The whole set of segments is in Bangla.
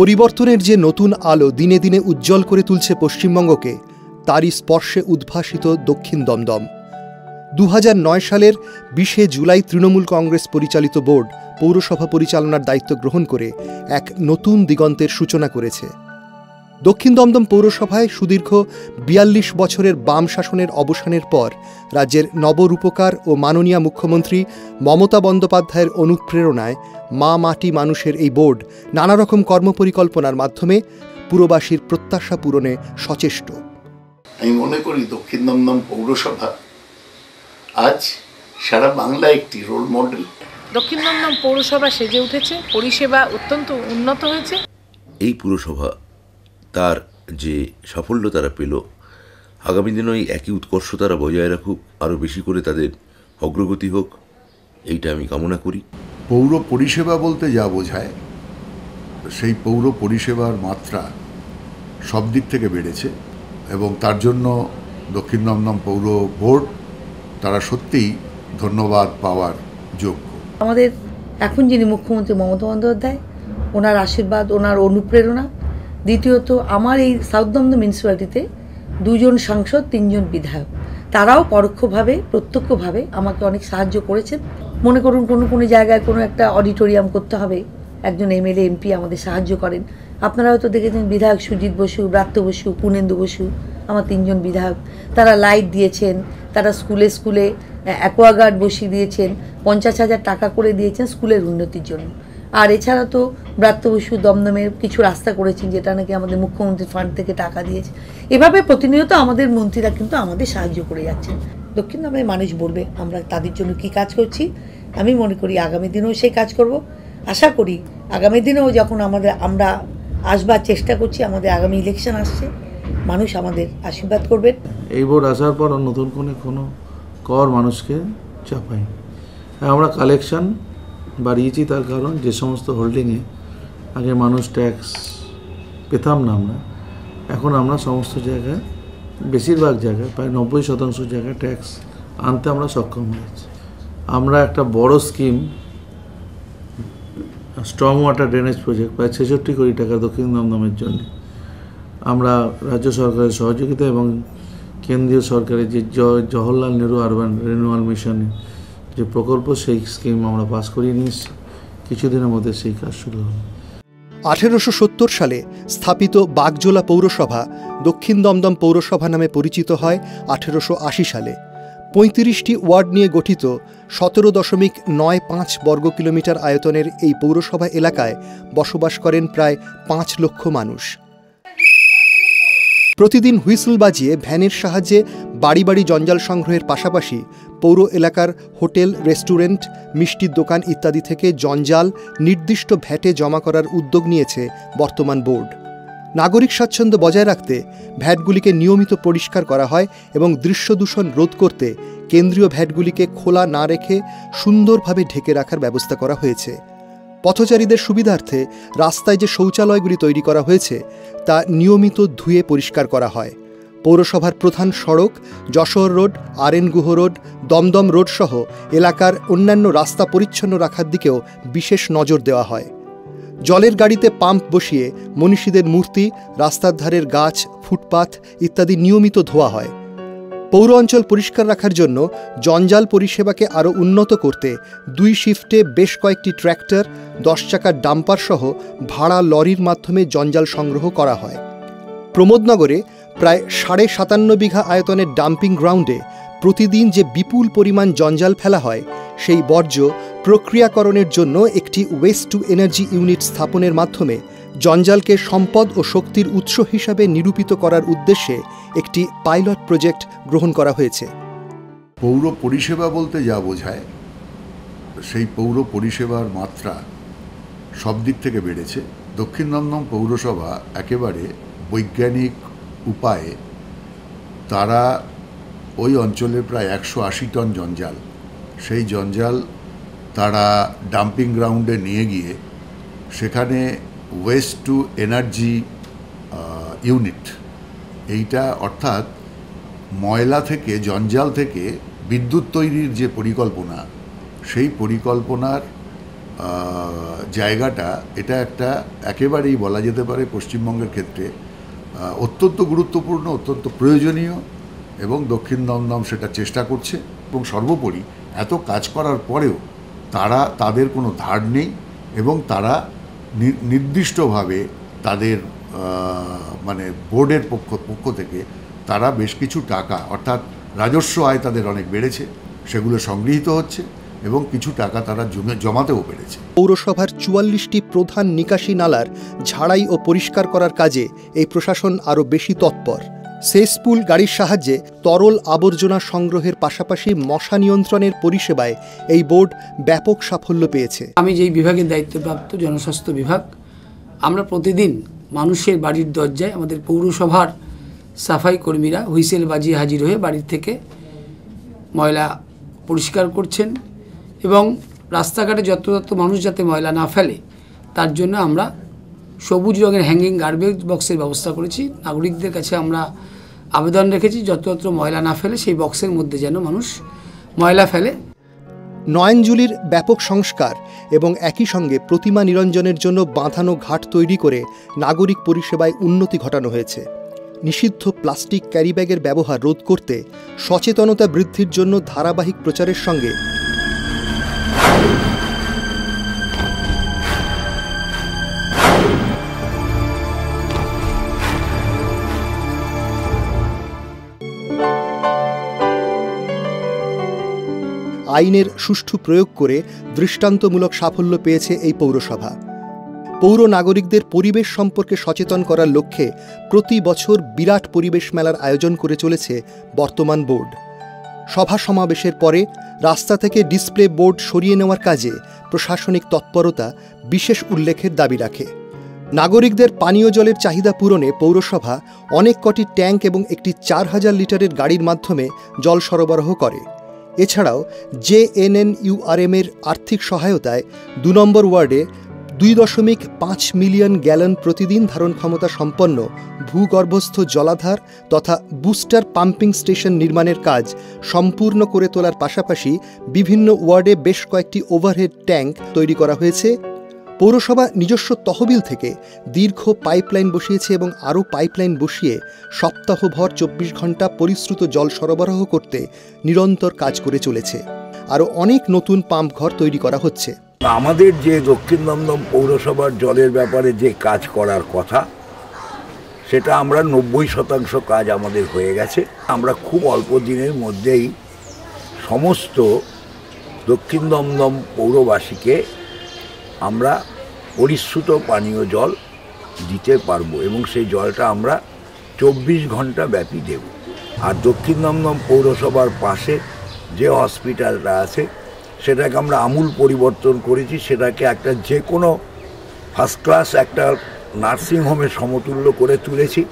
পরিবর্তনের যে নতুন আলো দিনে দিনে উজ্জ্বল করে তুলছে পশ্চিমবঙ্গকে, তারই স্পর্শে উদ্ভাসিত দক্ষিণ দমদম। 2009 সালের 20 জুলাই তৃণমূল কংগ্রেস পরিচালিত বোর্ড পৌরসভা পরিচালনার দায়িত্ব গ্রহণ করে এক নতুন দিগন্তের সূচনা করেছে। দক্ষিণ দমদম পৌরসভায় সুদীর্ঘ 42 বছরের বাম শাসনের অবসানের পর রাজ্যের নবরূপকার ও মাননীয় মুখ্যমন্ত্রী মমতা বন্দ্যোপাধ্যায়ের অনুপ্রেরণায় মা মাটি মানুষের এই বোর্ড নানা রকম কর্মপরিকল্পনার মাধ্যমে পুরবাসীর প্রত্যাশা পূরণে সচেষ্ট। আমি মনে করি দক্ষিণ দমদম পৌরসভা আজ সারা বাংলা একটি রোল মডেল। দক্ষিণ দমদম পৌরসভা সেজে উঠেছে, পরিষেবা অত্যন্ত উন্নত হয়েছে। এই পুরসভা তার যে সাফল্য তারা পেল, আগামী দিনে এই একই উৎকর্ষ তারা বজায় রাখুক, আরও বেশি করে তাদের অগ্রগতি হোক, এইটা আমি কামনা করি। পৌর পরিষেবা বলতে যা বোঝায়, সেই পৌর পরিষেবার মাত্রা সব দিক থেকে বেড়েছে এবং তার জন্য দক্ষিণ দমদম পৌর বোর্ড তারা সত্যিই ধন্যবাদ পাওয়ার যোগ্য। আমাদের এখন যিনি মুখ্যমন্ত্রী মমতা বন্দ্যোপাধ্যায়, ওনার আশীর্বাদ, ওনার অনুপ্রেরণা। দ্বিতীয়ত, আমার এই সাউথ দমদম মিউনিসিপ্যালিটিতে 2 জন সাংসদ, 3 জন বিধায়ক, তারাও পরোক্ষভাবে প্রত্যক্ষভাবে আমাকে অনেক সাহায্য করেছেন। মনে করুন কোনো জায়গায় কোনো একটা অডিটোরিয়াম করতে হবে, একজন এমএলএ এমপি আমাদের সাহায্য করেন। আপনারা হয়তো দেখেছেন বিধায়ক সুজিত বসু, ব্রাত্য বসু, পুনেন্দু বসু, আমার 3 জন বিধায়ক, তারা লাইট দিয়েছেন, তারা স্কুলে অ্যাকোয়াগার্ড বসিয়ে দিয়েছেন, 50,000 টাকা করে দিয়েছেন স্কুলের উন্নতির জন্য। আর এছাড়া তো ব্রাত্য বসু দমদমের কিছু রাস্তা করেছেন, যেটা নাকি আমাদের মুখ্যমন্ত্রীর ফান্ড থেকে টাকা দিয়েছে। এভাবে প্রতিনিয়ত আমাদের মন্ত্রীরা কিন্তু আমাদের সাহায্য করে যাচ্ছেন। দক্ষিণ দমদমের মানুষ বলবে আমরা তাদের জন্য কি কাজ করছি। আমি মনে করি আগামী দিনেও সেই কাজ করব। আশা করি আগামী দিনেও যখন আমরা আসবার চেষ্টা করছি, আমাদের আগামী ইলেকশন আসছে, মানুষ আমাদের আশীর্বাদ করবেন। এই বোর্ড আসার পর নতুন কোনো কর মানুষকে চাপাই, আমরা কালেকশন বাড়িয়েছি। তার কারণ যে সমস্ত হোল্ডিংয়ে আগে মানুষ ট্যাক্স পেতাম না আমরা, এখন আমরা সমস্ত জায়গায়, বেশিরভাগ জায়গায় প্রায় 90% জায়গায় ট্যাক্স আনতে আমরা সক্ষম হয়েছি। আমরা একটা বড় scheme, strong water drainage project, প্রায় 66 কোটি টাকা দক্ষিণ দমদমের জন্য আমরা রাজ্য সরকারের সহযোগিতা এবং কেন্দ্রীয় সরকারের যে জওহরলাল নেহরু আরবান রিনিউয়াল মিশনে যে প্রকল্প, সেই স্কিম আমরা পাস করিয়ে নিয়েছি। কিছুদিনের মধ্যে সেই কাজ শুরু হবে। 1870 সালে স্থাপিত বাগজোলা পৌরসভা দক্ষিণ দমদম পৌরসভা নামে পরিচিত হয় 1880 সালে। 35টি ওয়ার্ড নিয়ে গঠিত 17.95 বর্গ কিলোমিটার আয়তনের এই পৌরসভা এলাকায় বসবাস করেন প্রায় 5 লক্ষ মানুষ। প্রতিদিন হুইসল বাজিয়ে ভ্যানের সাহায্যে বাড়ি বাড়ি জঞ্জাল সংগ্রহের পাশাপাশি পৌর এলাকার হোটেল, রেস্টুরেন্ট, মিষ্টির দোকান ইত্যাদি থেকে জঞ্জাল নির্দিষ্ট ভ্যাটে জমা করার উদ্যোগ নিয়েছে বর্তমান বোর্ড। নাগরিক স্বাচ্ছন্দ্য বজায় রাখতে ভ্যাটগুলিকে নিয়মিত পরিষ্কার করা হয় এবং দৃশ্য দূষণ রোধ করতে কেন্দ্রীয় ভ্যাটগুলিকে খোলা না রেখে সুন্দরভাবে ঢেকে রাখার ব্যবস্থা করা হয়েছে। পথচারীদের সুবিধার্থে রাস্তায় যে শৌচালয়গুলি তৈরি করা হয়েছে তা নিয়মিত ধুয়ে পরিষ্কার করা হয়। পৌরসভার প্রধান সড়ক Jessore road, RN Guha road, Dum Dum road সহ এলাকার অন্যান্য রাস্তা পরিচ্ছন্ন রাখার দিকেও বিশেষ নজর দেওয়া হয়। জলের গাড়িতে পাম্প বসিয়ে মনীষীদের মূর্তি, রাস্তার ধারের গাছ, ফুটপাথ ইত্যাদি নিয়মিত ধোয়া হয়। পৌর অঞ্চল পরিষ্কার রাখার জন্য জঞ্জাল পরিষেবাকে আরও উন্নত করতে 2 শিফটে বেশ কয়েকটি ট্র্যাক্টর, 10 চাকার ডাম্পার সহ ভাড়া লরির মাধ্যমে জঞ্জাল সংগ্রহ করা হয়। প্রমোদনগরে প্রায় 57.5 বিঘা আয়তনের ডাম্পিং গ্রাউন্ডে প্রতিদিন যে বিপুল পরিমাণ জঞ্জাল ফেলা হয়, সেই বর্জ্য প্রক্রিয়াকরণের জন্য একটি ওয়েস্ট টু এনার্জি ইউনিট স্থাপনের মাধ্যমে জঞ্জালকে সম্পদ ও শক্তির উৎস হিসাবে নিরূপিত করার উদ্দেশ্যে একটি পাইলট প্রজেক্ট গ্রহণ করা হয়েছে। পৌর পরিষেবা বলতে যা বোঝায়, সেই পৌর পরিষেবার মাত্রা সব দিক থেকে বেড়েছে। দক্ষিণ দমদম পৌরসভা একেবারে বৈজ্ঞানিক উপায়ে তারা ওই অঞ্চলের প্রায় 180 টন জঞ্জাল, সেই জঞ্জাল তারা ডাম্পিং গ্রাউন্ডে নিয়ে গিয়ে সেখানে ওয়েস্ট টু এনার্জি ইউনিট, এইটা অর্থাৎ ময়লা থেকে, জঞ্জাল থেকে বিদ্যুৎ তৈরির যে পরিকল্পনা, সেই পরিকল্পনার জায়গাটা, এটা একটা একেবারেই বলা যেতে পারে পশ্চিমবঙ্গের ক্ষেত্রে অত্যন্ত গুরুত্বপূর্ণ, অত্যন্ত প্রয়োজনীয়, এবং দক্ষিণ দমদম সেটা চেষ্টা করছে। এবং সর্বোপরি এত কাজ করার পরেও তাদের কোনো ধার নেই, এবং তারা নির্দিষ্টভাবে তাদের মানে বোর্ডের পক্ষ থেকে তারা বেশ কিছু টাকা, অর্থাৎ রাজস্ব আয় তাদের অনেক বেড়েছে, সেগুলো সংগৃহীত হচ্ছে এবং কিছু টাকা তারা জমাতেও পেরেছে। পৌরসভার ৪৪টি প্রধান নিকাশি নালার ঝাড়াই ও পরিষ্কার করার কাজে এই প্রশাসন আরও বেশি তৎপর। সেসপুল গাড়ির সাহায্যে তরল আবর্জনা সংগ্রহের পাশাপাশি মশা নিয়ন্ত্রণের পরিষেবায় এই বোর্ড ব্যাপক সাফল্য পেয়েছে। আমি যেই বিভাগের দায়িত্বপ্রাপ্ত জনস্বাস্থ্য বিভাগ, আমরা প্রতিদিন মানুষের বাড়ির দরজায় আমাদের পৌরসভার সাফাই কর্মীরা হুইসেল বাজিয়ে হাজির হয়ে বাড়ির থেকে ময়লা পরিষ্কার করছেন, এবং রাস্তাঘাটে যত মানুষ যাতে ময়লা না ফেলে তার জন্য আমরা সবুজ রঙের হ্যাঙ্গিং গার্বেজ বক্সের ব্যবস্থা করেছি। নাগরিকদের কাছে আমরা আবেদন রেখেছি যত্র ময়লা না ফেলে সেই বক্সের মধ্যে যেন মানুষ ময়লা ফেলে। নয়নজুলির ব্যাপক সংস্কার এবং একই সঙ্গে প্রতিমা নিরঞ্জনের জন্য বাঁধানো ঘাট তৈরি করে নাগরিক পরিষেবায় উন্নতি ঘটানো হয়েছে। নিষিদ্ধ প্লাস্টিক ক্যারিব্যাগের ব্যবহার রোধ করতে সচেতনতা বৃদ্ধির জন্য ধারাবাহিক প্রচারের সঙ্গে আইনের সুষ্ঠু প্রয়োগ করে দৃষ্টান্তমূলক সাফল্য পেয়েছে এই পৌরসভা। পৌর নাগরিকদের পরিবেশ সম্পর্কে সচেতন করার লক্ষ্যে প্রতি বছর বিরাট পরিবেশ মেলার আয়োজন করে চলেছে বর্তমান বোর্ড। সভা সমাবেশের পরে রাস্তা থেকে ডিসপ্লে বোর্ড সরিয়ে নেওয়ার কাজে প্রশাসনিক তৎপরতা বিশেষ উল্লেখের দাবি রাখে। নাগরিকদের পানীয় জলের চাহিদা পূরণে পৌরসভা অনেক কটি ট্যাঙ্ক এবং একটি ৪,০০০ লিটারের গাড়ির মাধ্যমে জল সরবরাহ করে। এছাড়াও JNNURM-এর আর্থিক সহায়তায় ২ নম্বর ওয়ার্ডে ২.৫ মিলিয়ন গ্যালন প্রতিদিন ধারণ ক্ষমতা সম্পন্ন ভূগর্ভস্থ জলাধার তথা বুস্টার পাম্পিং স্টেশন নির্মাণের কাজ সম্পূর্ণ করে তোলার পাশাপাশি বিভিন্ন ওয়ার্ডে বেশ কয়েকটি ওভারহেড ট্যাঙ্ক তৈরি করা হয়েছে। পৌরসভা নিজস্ব তহবিল থেকে দীর্ঘ পাইপলাইন বসিয়েছে এবং আরও পাইপলাইন বসিয়ে সপ্তাহভর ২৪ ঘন্টা পরিশ্রুত জল সরবরাহ করতে নিরন্তর কাজ করে চলেছে। আরও অনেক নতুন পাম্প ঘর তৈরি করা হচ্ছে। আমাদের যে দক্ষিণ দমদম পৌরসভার জলের ব্যাপারে যে কাজ করার কথা, সেটা আমরা ৯০% কাজ আমাদের হয়ে গেছে। আমরা খুব অল্প দিনের মধ্যেই সমস্ত দক্ষিণ দমদম পৌরবাসীকে আমরা পরিশ্রুত পানীয় জল দিতে পারবো, এবং সেই জলটা আমরা ২৪ ঘন্টা ব্যাপী দেব। আর দক্ষিণ দমদম পৌরসভার পাশে যে হসপিটালটা আছে সেটাকে আমরা আমূল পরিবর্তন করেছি, সেটাকে একটা যে কোনো ফার্স্ট ক্লাস একটা নার্সিংহোমের সমতুল্য করে তুলেছি,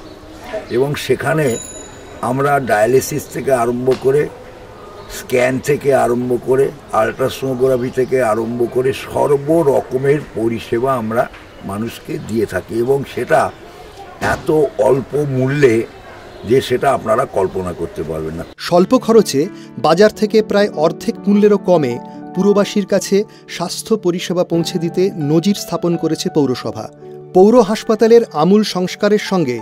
এবং সেখানে আমরা ডায়ালিসিস থেকে আরম্ভ করে, স্ক্যান থেকে আরম্ভ করে, আলট্রাসোনোগ্রাফি থেকে আরম্ভ করে সর্বরকমের পরিষেবা আমরা মানুষকে দিয়ে থাকি, এবং সেটা এত অল্প মূল্যে যে সেটা আপনারা কল্পনা করতে পারবেন না। স্বল্প খরচে বাজার থেকে প্রায় অর্ধেক মূল্যেরও কমে পুরবাসীর কাছে স্বাস্থ্য পরিষেবা পৌঁছে দিতে নজির স্থাপন করেছে পৌরসভা। পৌর হাসপাতালের আমূল সংস্কারের সঙ্গে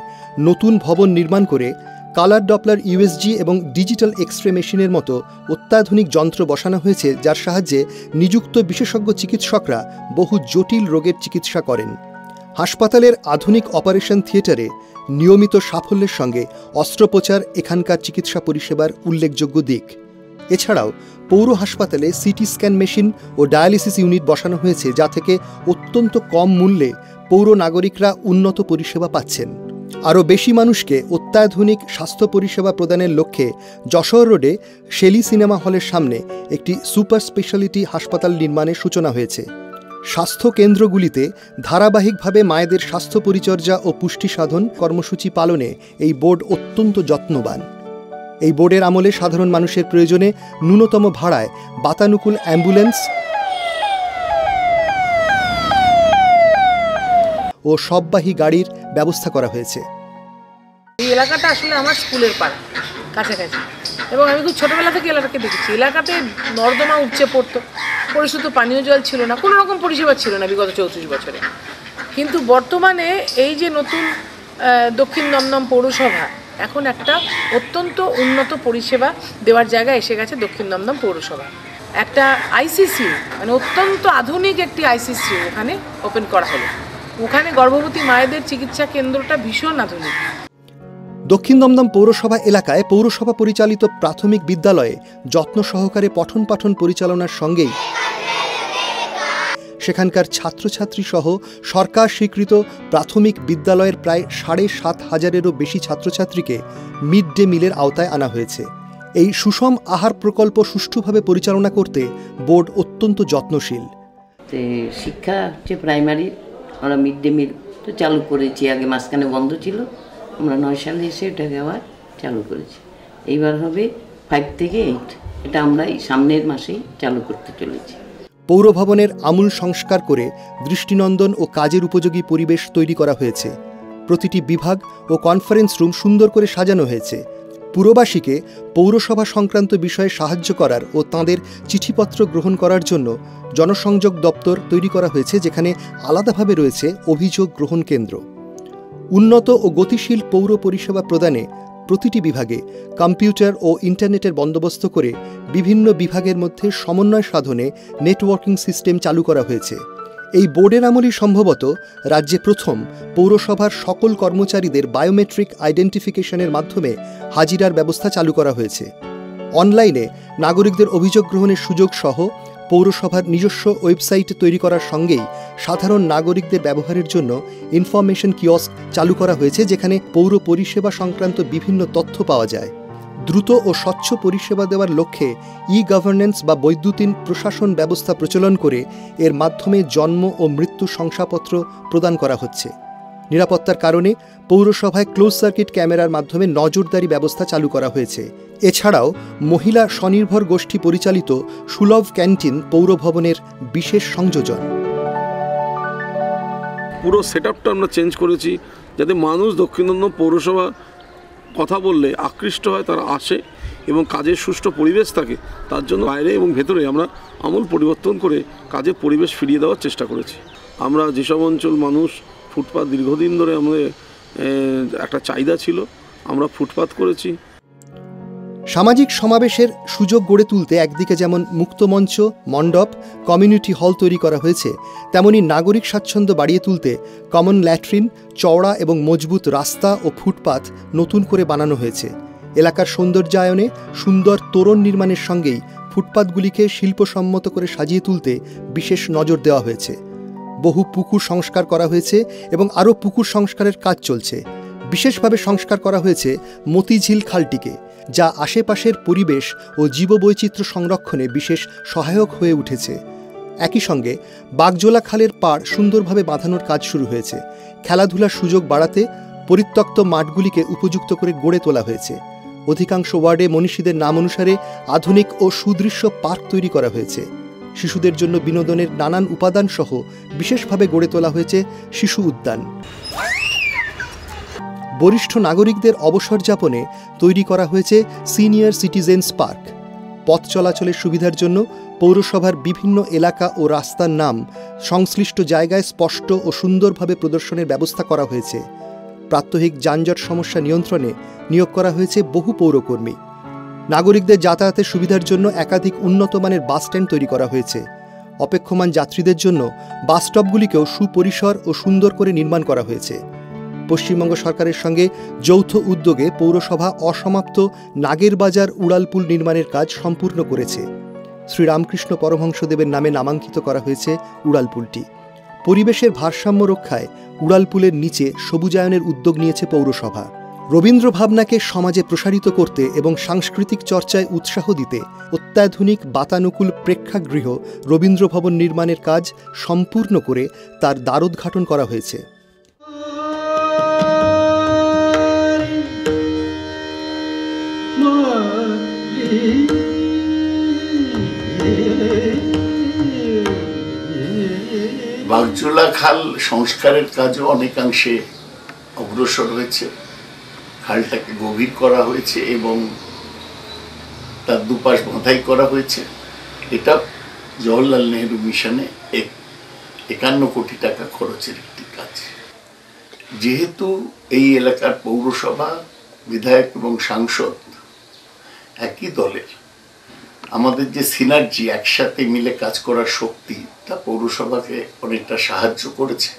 নতুন ভবন নির্মাণ করে কালার ডপলার USG এবং ডিজিটাল এক্সরে মেশিনের মতো অত্যাধুনিক যন্ত্র বসানো হয়েছে, যার সাহায্যে নিযুক্ত বিশেষজ্ঞ চিকিৎসকরা বহু জটিল রোগের চিকিৎসা করেন। হাসপাতালের আধুনিক অপারেশন থিয়েটারে নিয়মিত সাফল্যের সঙ্গে অস্ত্রোপচার এখানকার চিকিৎসা পরিষেবার উল্লেখযোগ্য দিক। এছাড়াও পৌর হাসপাতালে সিটি স্ক্যান মেশিন ও ডায়ালিসিস ইউনিট বসানো হয়েছে, যা থেকে অত্যন্ত কম মূল্যে পৌর নাগরিকরা উন্নত পরিষেবা পাচ্ছেন। আরও বেশি মানুষকে অত্যাধুনিক স্বাস্থ্য পরিষেবা প্রদানের লক্ষ্যে যশোর রোডে শেলি সিনেমা হলের সামনে একটি সুপার স্পেশালিটি হাসপাতাল নির্মাণের সূচনা হয়েছে। স্বাস্থ্য কেন্দ্রগুলিতে ধারাবাহিকভাবে মায়েদের স্বাস্থ্য পরিচর্যা ও পুষ্টি সাধন কর্মসূচি পালনে এই বোর্ড অত্যন্ত যত্নবান। এই বোর্ডের আমলে সাধারণ মানুষের প্রয়োজনে ন্যূনতম ভাড়ায় বাতানুকূল অ্যাম্বুলেন্স ও সববাহী গাড়ির ব্যবস্থা করা হয়েছে। এই এলাকাটা আসলে আমার স্কুলের পাড়া কাছাকাছি, এবং আমি খুব ছোটোবেলা থেকে এলাকাকে দেখেছি। এলাকাতে নর্দমা উপচে পড়তো, পরিশুদ্ধ পানীয় জল ছিল না, কোনো রকম পরিষেবা ছিল না বিগত 34 বছরে। কিন্তু বর্তমানে এই যে নতুন দক্ষিণ দমদম পৌরসভা এখন একটা অত্যন্ত উন্নত পরিষেবা দেওয়ার জায়গায় এসে গেছে দক্ষিণ দমদম পৌরসভা। একটা আইসিসিউ মানে অত্যন্ত আধুনিক একটি আইসিসিউ ওখানে ওপেন করা হলো। ওখানে গর্ভবতী মায়েদের চিকিৎসা কেন্দ্রটা ভীষণ আধুনিক। দক্ষিণ দমদম পৌরসভা এলাকায় পৌরসভা পরিচালিত প্রাথমিক বিদ্যালয়ে যত্ন সহকারে পঠন পাঠন পরিচালনার সঙ্গেই সেখানকার ছাত্রছাত্রী সহ সরকার স্বীকৃত প্রাথমিক বিদ্যালয়ের প্রায় ৭,৫০০-এরও বেশি ছাত্রছাত্রীকে মিড ডে মিলের আওতায় আনা হয়েছে। এই সুষম আহার প্রকল্প সুষ্ঠুভাবে পরিচালনা করতে বোর্ড অত্যন্ত যত্নশীল। শিক্ষা হচ্ছে প্রাইমারি, আমরা মিড ডে মিল তো চালু করেছি, আগে মাঝখানে বন্ধ ছিল, আমরা ৯ সালে এসে এটাকে আবার চালু করেছি। এইবার হবে 5 থেকে 8, এটা আমরা এই সামনের মাসেই চালু করতে চলেছি। পৌর ভবনের আমূল সংস্কার করে দৃষ্টিনন্দন ও কাজের উপযোগী পরিবেশ তৈরি করা হয়েছে। প্রতিটি বিভাগ ও কনফারেন্স রুম সুন্দর করে সাজানো হয়েছে। পুরবাসীকে পৌরসভা সংক্রান্ত বিষয়ে সাহায্য করার ও তাঁদের চিঠিপত্র গ্রহণ করার জন্য জনসংযোগ দপ্তর তৈরি করা হয়েছে, যেখানে আলাদাভাবে রয়েছে অভিযোগ গ্রহণ কেন্দ্র। উন্নত ও গতিশীল পৌর পরিষেবা প্রদানে প্রতিটি বিভাগে কম্পিউটার ও ইন্টারনেটের বন্দোবস্ত করে বিভিন্ন বিভাগের মধ্যে সমন্বয় সাধনে নেটওয়ার্কিং সিস্টেম চালু করা হয়েছে। এই বোর্ডের আমলই সম্ভবত রাজ্যে প্রথম পৌরসভার সকল কর্মচারীদের বায়োমেট্রিক আইডেন্টিফিকেশনের মাধ্যমে হাজিরার ব্যবস্থা চালু করা হয়েছে। অনলাইনে নাগরিকদের অভিযোগ গ্রহণের সুযোগ সহ পৌরসভার নিজস্ব ওয়েবসাইট তৈরি করার সঙ্গেই সাধারণ নাগরিকদের ব্যবহারের জন্য ইনফরমেশন কিয়স্ক চালু করা হয়েছে, যেখানে পৌর পরিষেবা সংক্রান্ত বিভিন্ন তথ্য পাওয়া যায়। দ্রুত ও স্বচ্ছ পরিষেবা দেওয়ার লক্ষ্যে ই-গভর্নেন্স বা বৈদ্যুতিন প্রশাসন ব্যবস্থা প্রচলন করে এর মাধ্যমে জন্ম ও মৃত্যু শংসাপত্র প্রদান করা হচ্ছে। নিরাপত্তার কারণে পৌরসভায় ক্লোজ সার্কিট ক্যামেরার মাধ্যমে নজরদারি ব্যবস্থা চালু করা হয়েছে। এছাড়াও মহিলা স্বনির্ভর গোষ্ঠী পরিচালিত সুলভ ক্যান্টিন পৌর ভবনের বিশেষ সংযোজন। পুরো সেটআপটা আমরা চেঞ্জ করেছি, যাতে মানুষ দক্ষিণ দমদম পৌরসভা কথা বললে আকৃষ্ট হয়, তারা আসে এবং কাজের সুষ্ঠু পরিবেশ থাকে। তার জন্য বাইরে এবং ভেতরে আমরা আমূল পরিবর্তন করে কাজের পরিবেশ ফিরিয়ে দেওয়ার চেষ্টা করেছি। আমরা যেসব অঞ্চল মানুষ ফুটপাত দীর্ঘদিন ধরে আমাদের একটা চাহিদা ছিল, আমরা ফুটপাত করেছি। সামাজিক সমাবেশের সুযোগ গড়ে তুলতে একদিকে যেমন মুক্তমঞ্চ, মণ্ডপ, কমিউনিটি হল তৈরি করা হয়েছে, তেমনি নাগরিক স্বাচ্ছন্দ্য বাড়িয়ে তুলতে কমন ল্যাট্রিন, চওড়া এবং মজবুত রাস্তা ও ফুটপাত নতুন করে বানানো হয়েছে। এলাকার সৌন্দর্যায়নে সুন্দর তোরণ নির্মাণের সঙ্গেই ফুটপাতগুলিকে শিল্পসম্মত করে সাজিয়ে তুলতে বিশেষ নজর দেওয়া হয়েছে। বহু পুকুর সংস্কার করা হয়েছে এবং আরও পুকুর সংস্কারের কাজ চলছে। বিশেষভাবে সংস্কার করা হয়েছে মতিঝিল খালটিকে, যা আশেপাশের পরিবেশ ও জীববৈচিত্র্য সংরক্ষণে বিশেষ সহায়ক হয়ে উঠেছে। একই সঙ্গে বাগজোলা খালের পাড় সুন্দরভাবে বাঁধানোর কাজ শুরু হয়েছে। খেলাধুলার সুযোগ বাড়াতে পরিত্যক্ত মাঠগুলিকে উপযুক্ত করে গড়ে তোলা হয়েছে। অধিকাংশ ওয়ার্ডে মনীষীদের নাম অনুসারে আধুনিক ও সুদৃশ্য পার্ক তৈরি করা হয়েছে। শিশুদের জন্য বিনোদনের নানান উপাদান সহ বিশেষভাবে গড়ে তোলা হয়েছে শিশু উদ্যান। বরিষ্ঠ নাগরিকদের অবসর যাপনে তৈরি করা হয়েছে সিনিয়র সিটিজেন্স পার্ক। পথ চলাচলের সুবিধার জন্য পৌরসভার বিভিন্ন এলাকা ও রাস্তার নাম সংশ্লিষ্ট জায়গায় স্পষ্ট ও সুন্দরভাবে প্রদর্শনের ব্যবস্থা করা হয়েছে। প্রাত্যহিক যানজট সমস্যা নিয়ন্ত্রণে নিয়োগ করা হয়েছে বহু পৌরকর্মী। নাগরিকদের যাতায়াতের সুবিধার জন্য একাধিক উন্নতমানের বাস স্ট্যান্ড তৈরি করা হয়েছে। অপেক্ষমান যাত্রীদের জন্য বাস স্টপগুলিকেও সুপরিসর ও সুন্দর করে নির্মাণ করা হয়েছে। পশ্চিমবঙ্গ সরকারের সঙ্গে যৌথ উদ্যোগে পৌরসভা অসমাপ্ত নাগেরবাজার উড়ালপুল নির্মাণের কাজ সম্পূর্ণ করেছে। শ্রীরামকৃষ্ণ পরমহংসদেবের নামে নামাঙ্কিত করা হয়েছে উড়ালপুলটি। পরিবেশের ভারসাম্য রক্ষায় উড়ালপুলের নিচে সবুজায়নের উদ্যোগ নিয়েছে পৌরসভা। রবীন্দ্র ভাবনাকে সমাজে প্রসারিত করতে এবং সাংস্কৃতিক চর্চায় উৎসাহ দিতে অত্যাধুনিক বাতানুকূল প্রেক্ষাগৃহ রবীন্দ্র ভবন নির্মাণের কাজ সম্পূর্ণ করে তার দ্বারোদ্ঘাটন করা হয়েছে। বাগজোলা খাল সংস্কারের কাজও অনেকাংশে অগ্রসর হয়েছে। খালটাকে গভীর করা হয়েছে এবং তার দুপাশ বাঁধাই করা হয়েছে। এটা জওহরলাল নেহরু মিশনে 51 কোটি টাকা খরচের একটি কাজ। যেহেতু এই এলাকার পৌরসভা, বিধায়ক এবং সাংসদ একই দলের, আমাদের যে সিনার্জি, একসাথে মিলে কাজ করার শক্তি, তা পৌরসভাকে অনেকটা সাহায্য করেছে।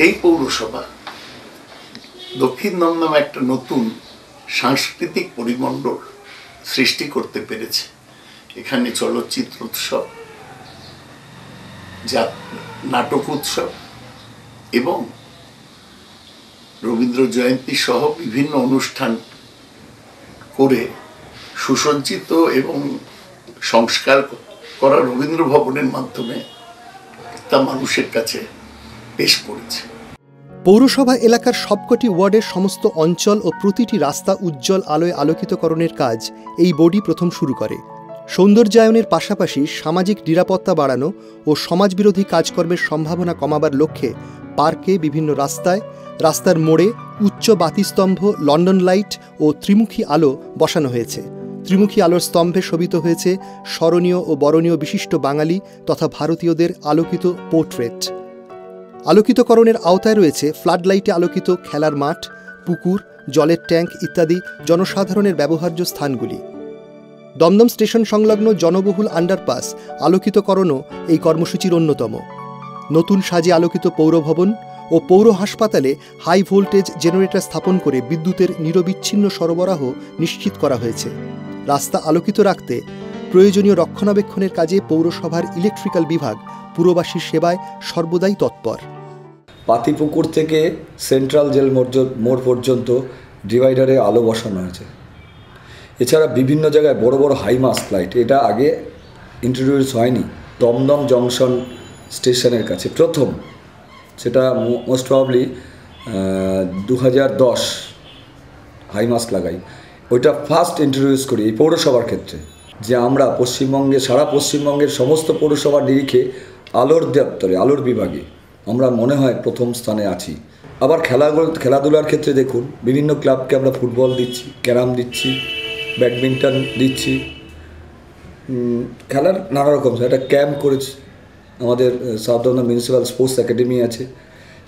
এই পৌরসভা দক্ষিণ দমদমে একটা নতুন সাংস্কৃতিক পরিমণ্ডল সৃষ্টি করতে পেরেছে। এখানে চলচ্চিত্র উৎসব, নাটক উৎসব এবং রবীন্দ্র জয়ন্তী সহ বিভিন্ন অনুষ্ঠান করে সুসজ্জিত এবং সংস্কার করা রবীন্দ্র ভবনের মাধ্যমে তা মানুষের কাছে পেশ করেছে। পৌরসভা এলাকার সবকটি ওয়ার্ডের সমস্ত অঞ্চল ও প্রতিটি রাস্তা উজ্জ্বল আলোয় আলোকিতকরণের কাজ এই বোর্ডই প্রথম শুরু করে। সৌন্দর্যায়নের পাশাপাশি সামাজিক নিরাপত্তা বাড়ানো ও সমাজবিরোধী কাজকর্মের সম্ভাবনা কমাবার লক্ষ্যে পার্কে, বিভিন্ন রাস্তার মোড়ে উচ্চ বাতিস্তম্ভ, লন্ডন লাইট ও ত্রিমুখী আলো বসানো হয়েছে। ত্রিমুখী আলোর স্তম্ভে শোভিত হয়েছে স্মরণীয় ও বরণীয় বিশিষ্ট বাঙালি তথা ভারতীয়দের আলোকিত পোর্ট্রেট। আলোকিতকরণের আওতায় রয়েছে ফ্লাড লাইটে আলোকিত খেলার মাঠ, পুকুর, জলের ট্যাঙ্ক ইত্যাদি জনসাধারণের ব্যবহার্য স্থানগুলি। দমদম স্টেশন সংলগ্ন জনবহুল আন্ডারপাস আলোকিতকরণও এই কর্মসূচির অন্যতম। নতুন সাজে আলোকিত পৌরভবন ও পৌর হাসপাতালে হাই ভোল্টেজ জেনারেটর স্থাপন করে বিদ্যুতের নিরবিচ্ছিন্ন সরবরাহ নিশ্চিত করা হয়েছে। রাস্তা আলোকিত রাখতে প্রয়োজনীয় রক্ষণাবেক্ষণের কাজে পৌরসভার ইলেকট্রিক্যাল বিভাগ পুরবাসীর সেবায় সর্বদাই তৎপর। পাতিপুকুর থেকে সেন্ট্রাল জেল মোড় পর্যন্ত ডিভাইডারে আলো বসানো হয়েছে। এছাড়া বিভিন্ন জায়গায় বড় বড় হাইমাস্ট লাইট, এটা আগে ইন্ট্রোডিউস হয়নি। দমদম জংশন স্টেশনের কাছে প্রথম, সেটা মোস্ট প্রবাবলি 2010 হাইমাস্ট লাগাই, ওইটা ফার্স্ট ইন্ট্রোডিউস করি এই পৌরসভার ক্ষেত্রে, যে আমরা সারা পশ্চিমবঙ্গের সমস্ত পৌরসভার নিরিখে আলোর দপ্তরে, আলোর বিভাগে আমরা মনে হয় প্রথম স্থানে আছি। আবার খেলাধুলার ক্ষেত্রে দেখুন, বিভিন্ন ক্লাবকে আমরা ফুটবল দিচ্ছি, ক্যারাম দিচ্ছি, ব্যাডমিন্টন দিচ্ছি, খেলার নানা রকম একটা ক্যাম্প করেছি। আমাদের south Dum Dum municipal sports academy আছে,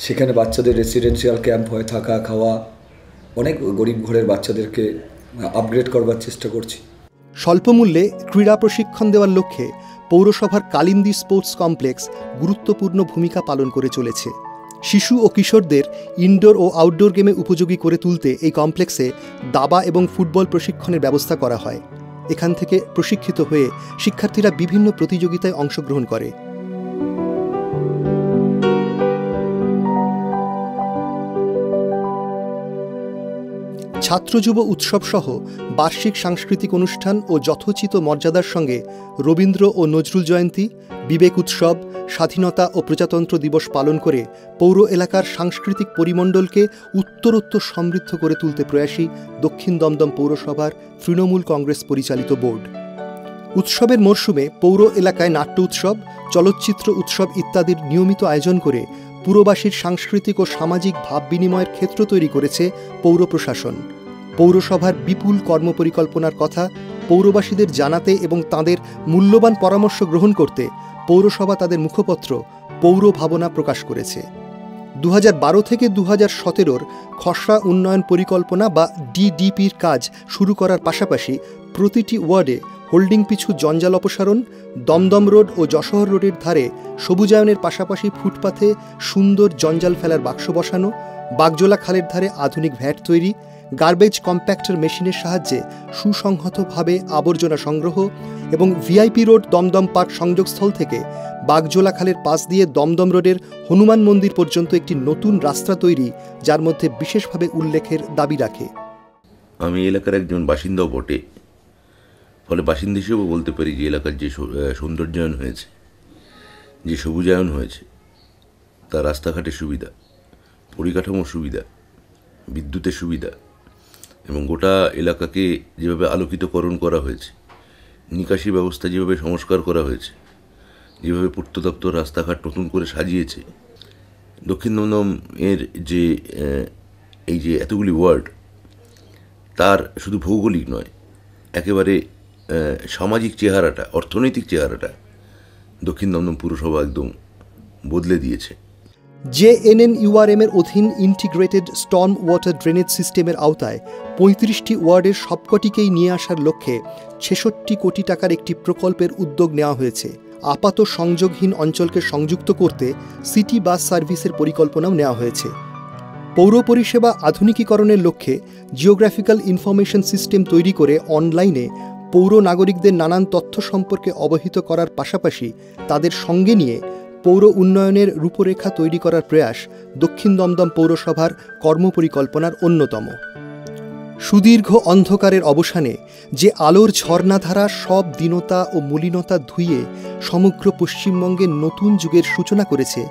সেখানে বাচ্চাদের রেসিডেন্সিয়াল ক্যাম্প হয়, থাকা খাওয়া, অনেক গরিব ঘরের বাচ্চাদেরকে আপগ্রেড করবার চেষ্টা করছি। স্বল্পমূল্যে ক্রীড়া প্রশিক্ষণ দেওয়ার লক্ষ্যে পৌরসভার কালিন্দী স্পোর্টস কমপ্লেক্স গুরুত্বপূর্ণ ভূমিকা পালন করে চলেছে। শিশু ও কিশোরদের ইনডোর ও আউটডোর গেমে উপযোগী করে তুলতে এই কমপ্লেক্সে দাবা এবং ফুটবল প্রশিক্ষণের ব্যবস্থা করা হয়। এখান থেকে প্রশিক্ষিত হয়ে শিক্ষার্থীরা বিভিন্ন প্রতিযোগিতায় অংশগ্রহণ করে। ছাত্র যুব উৎসব সহ বার্ষিক সাংস্কৃতিক অনুষ্ঠান ও যথোচিত মর্যাদার সঙ্গে রবীন্দ্র ও নজরুল জয়ন্তী, বিবেক উৎসব, স্বাধীনতা ও প্রজাতন্ত্র দিবস পালন করে পৌর এলাকার সাংস্কৃতিক পরিমণ্ডলকে উত্তরোত্তর সমৃদ্ধ করে তুলতে প্রয়াসী দক্ষিণ দমদম পৌরসভার তৃণমূল কংগ্রেস পরিচালিত বোর্ড। উৎসবের মরশুমে পৌর এলাকায় নাট্য উৎসব, চলচ্চিত্র উৎসব ইত্যাদির নিয়মিত আয়োজন করে পুরবাসীর সাংস্কৃতিক ও সামাজিক ভাব বিনিময়ের ক্ষেত্র তৈরি করেছে পৌর প্রশাসন। পৌরসভার বিপুল কর্মপরিকল্পনার কথা পৌরবাসীদের জানাতে এবং তাঁদের মূল্যবান পরামর্শ গ্রহণ করতে পৌরসভা তাদের মুখপত্র পৌর ভাবনা প্রকাশ করেছে। 2012 থেকে 2017 খসড়া উন্নয়ন পরিকল্পনা বা ডিডিপির কাজ শুরু করার পাশাপাশি প্রতিটি ওয়ার্ডে হোল্ডিং পিছু জঞ্জাল অপসারণ, দমদম রোড ও যশোহর রোডের ধারে সবুজায়নের পাশাপাশি ফুটপাথে সুন্দর জঞ্জাল ফেলার বাক্স বসানো, বাগজোলা খালের ধারে আধুনিক ভ্যাট তৈরি, গার্বেজ কম্প্যাক্টর মেশিনের সাহায্যে সুসংহতভাবে আবর্জনা সংগ্রহ এবং ভিআইপি রোড দমদম পার্ক সংযোগস্থল থেকে বাগজোলা খালের পাশ দিয়ে দমদম রোডের হনুমান মন্দির পর্যন্ত একটি নতুন রাস্তা তৈরি, যার মধ্যে বিশেষভাবে উল্লেখের দাবি রাখে। আমি এলাকার একজন বাসিন্দাও বটে, ফলে বাসিন্দা হিসেবেও বলতে পারি যে এলাকার যে সৌন্দর্যায়ন হয়েছে, যে সবুজায়ন হয়েছে, তার রাস্তাঘাটের সুবিধা, পরিকাঠামোর সুবিধা, বিদ্যুতের সুবিধা এবং গোটা এলাকাকে যেভাবে আলোকিতকরণ করা হয়েছে, নিকাশি ব্যবস্থা যেভাবে সংস্কার করা হয়েছে, যেভাবে পূর্ত দপ্তর রাস্তাঘাট নতুন করে সাজিয়েছে, দক্ষিণ দমদম এর যে এই যে এতগুলি ওয়ার্ড, তার শুধু ভৌগোলিক নয়, একেবারে সামাজিক চেহারাটা, অর্থনৈতিক চেহারাটা দক্ষিণ দমদম পুরসভা একদম বদলে দিয়েছে। JNNURM এর অধীন ইন্টিগ্রেটেড স্টর্ম ওয়াটার ড্রেনেজ সিস্টেমের আওতায় 35টি ওয়ার্ডের সবকটিকেই নিয়ে আসার লক্ষ্যে 66 কোটি টাকার একটি প্রকল্পের উদ্যোগ নেওয়া হয়েছে। আপাত সংযোগহীন অঞ্চলকে সংযুক্ত করতে সিটি বাস সার্ভিসের পরিকল্পনাও নেওয়া হয়েছে। পৌর পরিষেবা আধুনিকীকরণের লক্ষ্যে জিওগ্রাফিক্যাল ইনফরমেশন সিস্টেম তৈরি করে অনলাইনে পৌর নাগরিকদের নানান তথ্য সম্পর্কে অবহিত করার পাশাপাশি তাদের সঙ্গে নিয়ে পৌর উন্নয়নের রূপরেখা তৈরি করার প্রয়াস দক্ষিণ দমদম পৌরসভার কর্মপরিকল্পনার অন্যতম। সুদীর্ঘ অন্ধকারের অবসানে যে আলোর ঝর্ণাধারা সব দীনতা ও মলিনতা ধুইয়ে সমগ্র পশ্চিমবঙ্গের নতুন যুগের সূচনা করেছে,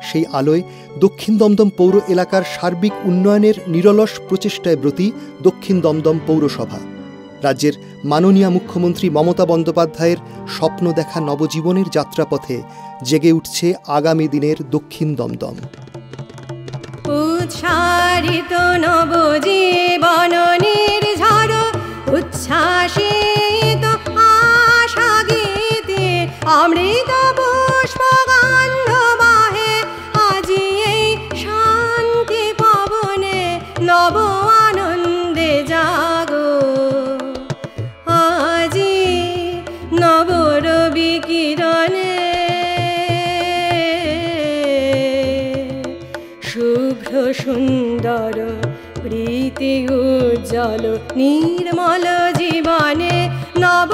সেই আলোয় দক্ষিণ দমদম পৌর এলাকার সার্বিক উন্নয়নের নিরলস প্রচেষ্টায় ব্রতী দক্ষিণ দমদম পৌরসভা। রাজ্যের মাননীয় মুখ্যমন্ত্রী মমতা বন্দ্যোপাধ্যায়ের স্বপ্ন দেখা নবজীবনের যাত্রাপথে জেগে উঠছে আগামী দিনের দক্ষিণ দমদম। উচ্ছ্বাসিত নবজীবন নির্ঝর উচ্ছ্বাসিত আশা গীতে অমৃত পুষ্প গন্ধ বাহে আজি এই শান্তি পবনে নব আনন্দে জাগো আজি নব রবি কিরণে শুভ্র সুন্দর প্রীতি উজ্জ্বল নির্মল জীবনে নব